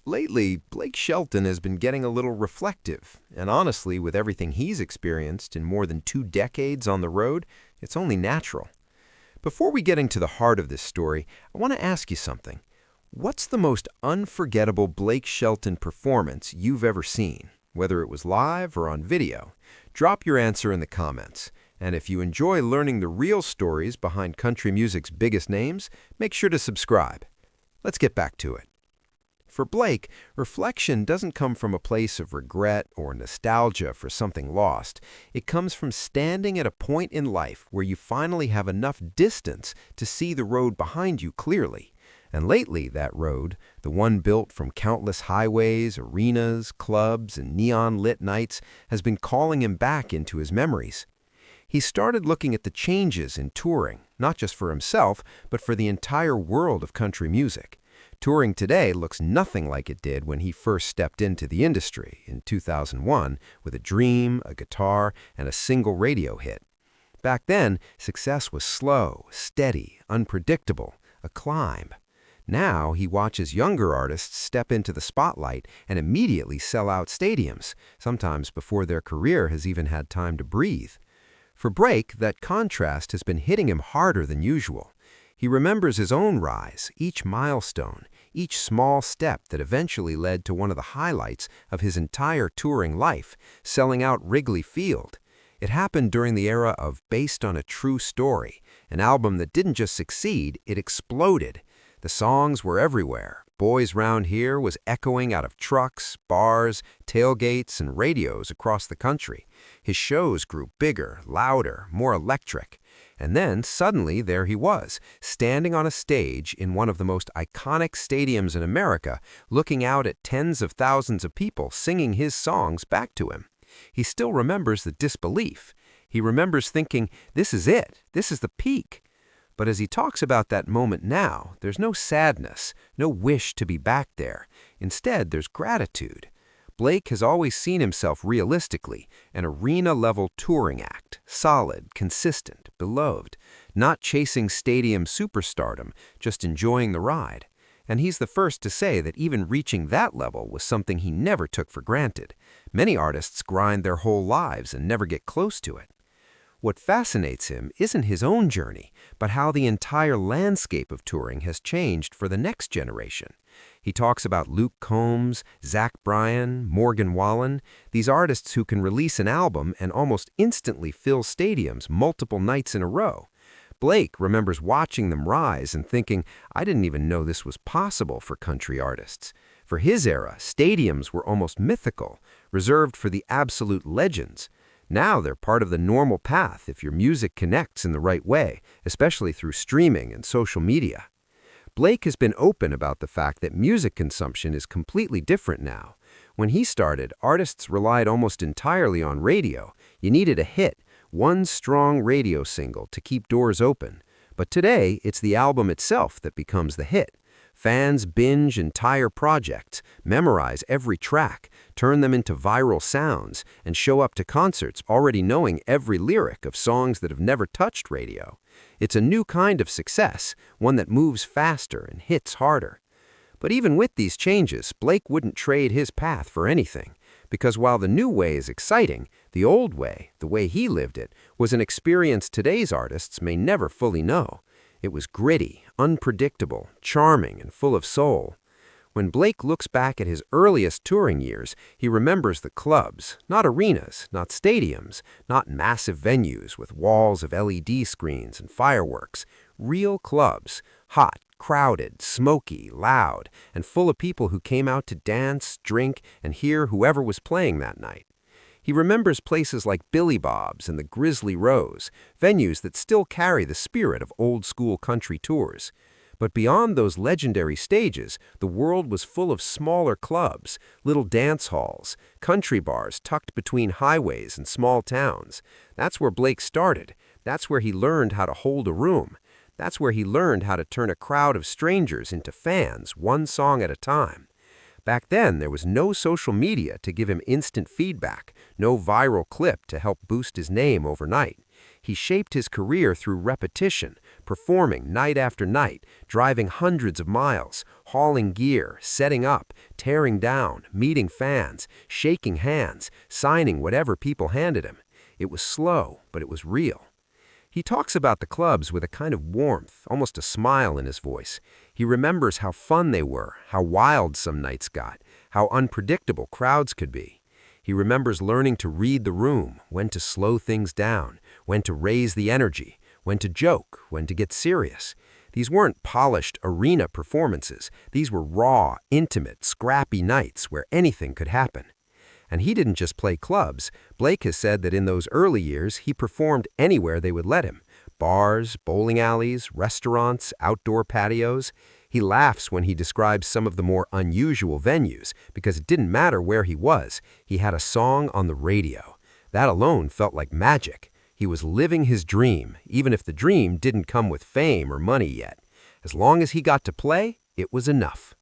Lately, Blake Shelton has been getting a little reflective, and honestly, with everything he's experienced in more than 2 decades on the road, it's only natural. Before we get into the heart of this story, I want to ask you something. What's the most unforgettable Blake Shelton performance you've ever seen, whether it was live or on video? Drop your answer in the comments. And if you enjoy learning the real stories behind country music's biggest names, make sure to subscribe. Let's get back to it. For Blake, reflection doesn't come from a place of regret or nostalgia for something lost. It comes from standing at a point in life where you finally have enough distance to see the road behind you clearly. And lately, that road, the one built from countless highways, arenas, clubs, and neon-lit nights, has been calling him back into his memories. He started looking at the changes in touring, not just for himself, but for the entire world of country music. Touring today looks nothing like it did when he first stepped into the industry in 2001 with a dream, a guitar, and a single radio hit. Back then, success was slow, steady, unpredictable, a climb. Now he watches younger artists step into the spotlight and immediately sell out stadiums, sometimes before their career has even had time to breathe. For Blake, that contrast has been hitting him harder than usual. He remembers his own rise, each milestone, each small step that eventually led to one of the highlights of his entire touring life, selling out Wrigley Field. It happened during the era of Based on a True Story, an album that didn't just succeed, it exploded. The songs were everywhere. Boys Round Here was echoing out of trucks, bars, tailgates, and radios across the country. His shows grew bigger, louder, more electric. And then, suddenly, there he was, standing on a stage in one of the most iconic stadiums in America, looking out at tens of thousands of people singing his songs back to him. He still remembers the disbelief. He remembers thinking, this is it, this is the peak. But as he talks about that moment now, there's no sadness, no wish to be back there. Instead, there's gratitude. Blake has always seen himself realistically, an arena-level touring act, solid, consistent, beloved, not chasing stadium superstardom, just enjoying the ride. And he's the first to say that even reaching that level was something he never took for granted. Many artists grind their whole lives and never get close to it. What fascinates him isn't his own journey, but how the entire landscape of touring has changed for the next generation. He talks about Luke Combs, Zach Bryan, Morgan Wallen, these artists who can release an album and almost instantly fill stadiums multiple nights in a row. Blake remembers watching them rise and thinking, I didn't even know this was possible for country artists. For his era, stadiums were almost mythical, reserved for the absolute legends. Now they're part of the normal path if your music connects in the right way, especially through streaming and social media. Blake has been open about the fact that music consumption is completely different now. When he started, artists relied almost entirely on radio. You needed a hit, one strong radio single to keep doors open. But today, it's the album itself that becomes the hit. Fans binge entire projects, memorize every track, turn them into viral sounds, and show up to concerts already knowing every lyric of songs that have never touched radio. It's a new kind of success, one that moves faster and hits harder. But even with these changes, Blake wouldn't trade his path for anything, because while the new way is exciting, the old way, the way he lived it, was an experience today's artists may never fully know. It was gritty, unpredictable, charming, and full of soul. When Blake looks back at his earliest touring years, he remembers the clubs, not arenas, not stadiums, not massive venues with walls of LED screens and fireworks. Real clubs, hot, crowded, smoky, loud, and full of people who came out to dance, drink, and hear whoever was playing that night. He remembers places like Billy Bob's and the Grizzly Rose, venues that still carry the spirit of old-school country tours. But beyond those legendary stages, the world was full of smaller clubs, little dance halls, country bars tucked between highways and small towns. That's where Blake started. That's where he learned how to hold a room. That's where he learned how to turn a crowd of strangers into fans, one song at a time. Back then, there was no social media to give him instant feedback, no viral clip to help boost his name overnight. He shaped his career through repetition, performing night after night, driving hundreds of miles, hauling gear, setting up, tearing down, meeting fans, shaking hands, signing whatever people handed him. It was slow, but it was real. He talks about the clubs with a kind of warmth, almost a smile in his voice. He remembers how fun they were, how wild some nights got, how unpredictable crowds could be. He remembers learning to read the room, when to slow things down, when to raise the energy, when to joke, when to get serious. These weren't polished arena performances. These were raw, intimate, scrappy nights where anything could happen. And he didn't just play clubs. Blake has said that in those early years, he performed anywhere they would let him. Bars, bowling alleys, restaurants, outdoor patios. He laughs when he describes some of the more unusual venues, because it didn't matter where he was. He had a song on the radio. That alone felt like magic. He was living his dream, even if the dream didn't come with fame or money yet. As long as he got to play, it was enough.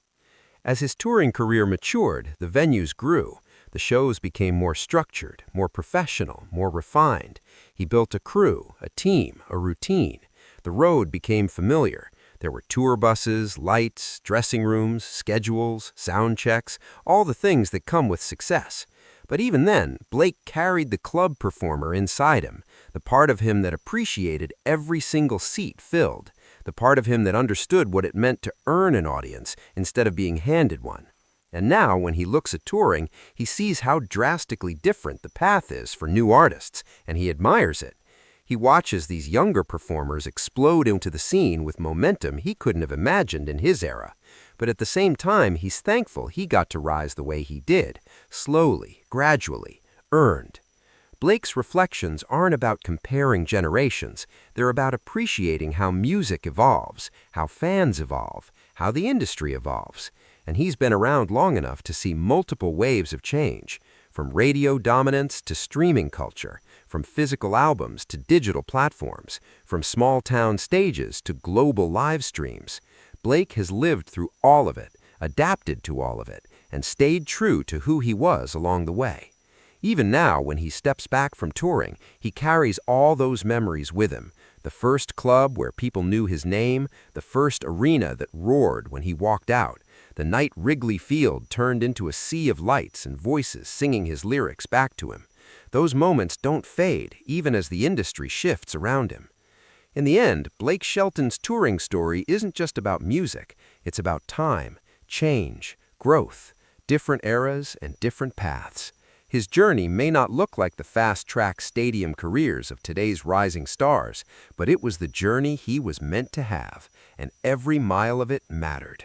As his touring career matured, the venues grew. The shows became more structured, more professional, more refined. He built a crew, a team, a routine. The road became familiar. There were tour buses, lights, dressing rooms, schedules, sound checks, all the things that come with success. But even then, Blake carried the club performer inside him, the part of him that appreciated every single seat filled, the part of him that understood what it meant to earn an audience instead of being handed one. And now, when he looks at touring, he sees how drastically different the path is for new artists, and he admires it. He watches these younger performers explode into the scene with momentum he couldn't have imagined in his era. But at the same time, he's thankful he got to rise the way he did, slowly, gradually, earned. Blake's reflections aren't about comparing generations. They're about appreciating how music evolves, how fans evolve, how the industry evolves. And he's been around long enough to see multiple waves of change, from radio dominance to streaming culture, from physical albums to digital platforms, from small-town stages to global live streams. Blake has lived through all of it, adapted to all of it, and stayed true to who he was along the way. Even now, when he steps back from touring, he carries all those memories with him. The first club where people knew his name, the first arena that roared when he walked out, the night Wrigley Field turned into a sea of lights and voices singing his lyrics back to him. Those moments don't fade, even as the industry shifts around him. In the end, Blake Shelton's touring story isn't just about music. It's about time, change, growth, different eras, and different paths. His journey may not look like the fast-track stadium careers of today's rising stars, but it was the journey he was meant to have, and every mile of it mattered.